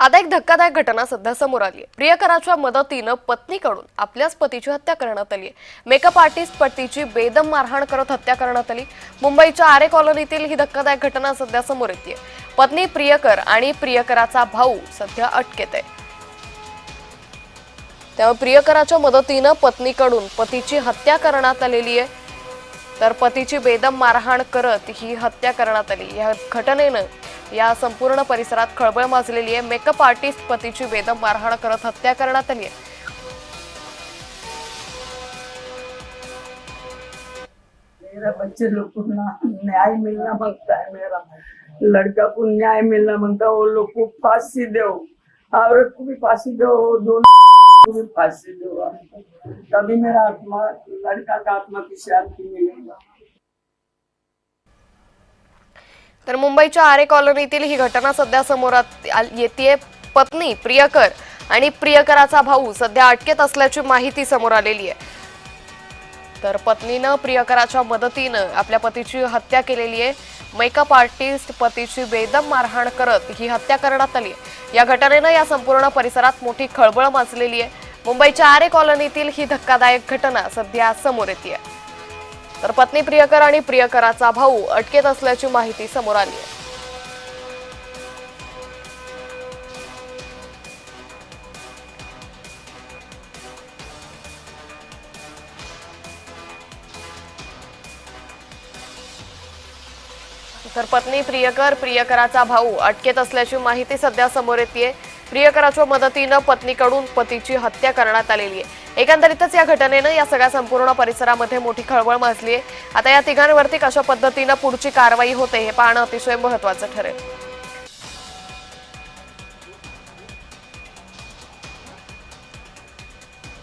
आता एक धक्कादायक घटना सध्या समोर आली आहे। प्रियकराच्या मदतीनं पत्नीकडून आपल्याच पतीची हत्या करण्यात आली आहे। मेकअप आर्टिस्ट पतीची बेदम मारहाण करत हत्या करण्यात आली। मुंबईच्या आरे कॉलनीतील ही धक्कादायक घटना सध्या समोर येते। पत्नी प्रियकर आणि प्रियकराचा भाऊ सध्या अटकेत आहे। त्यामुळे प्रियकराच्या मदतीनं पत्नीकडून पतीची हत्या करण्यात आलेली आहे। तर पतीची बेदम मारहाण करत ही हत्या करण्यात आली। या घटनेनं या संपूर्ण परिसरात खळबळ माजलेली आहे। मेकअप आर्टिस्ट पतीची बेदम मारहाण करत हत्या करण्यात आली आहे। मेरा बच्चे लोग को न्याय मिलना मांगता है। मेरा लड़का को न्याय मिलना मांगता है। वो लोग को फांसी दो, औरत को भी फांसी दो, दोनों को भी फांसी दो, तभी मेरा आत्मा, लड़का का आत्मा की शांति मिलेगा। तर मुंबईच्या आरे कॉलनीतील ही घटना सध्या समोर येते। पत्नी प्रियकर आणि प्रियकराचा भाऊ सध्या अटकेत असल्याची माहिती समोर आलेली आहे। तर पत्नीनं प्रियकराच्या मदतीनं आपल्या पतीची हत्या केलेली आहे। मेकअप आर्टिस्ट पतीची बेदम मारहाण करत ही हत्या करण्यात आली आहे। या घटनेनं या संपूर्ण परिसरात मोठी खळबळ माजलेली आहे। मुंबईच्या आरे कॉलनीतील ही धक्कादायक घटना सध्या समोर येते। तर पत्नी प्रियकर आणि प्रियकराचा भाऊ अटकेत असल्याची माहिती समोर आली आहे। तर पत्नी प्रियकर प्रियकराचा भाऊ अटकेत असल्याची माहिती सध्या समोर येते। प्रियकराच्या मदतीनं पत्नीकडून पतीची हत्या करण्यात आलेली आहे। एकंदरीतच या घटनेनं या सगळ्या संपूर्ण परिसरामध्ये मोठी खळबळ माजली आहे। आता या तिघांवरती कशा पद्धतीनं पुढची कारवाई होते हे पाहणं अतिशय महत्त्वाचं ठरेल।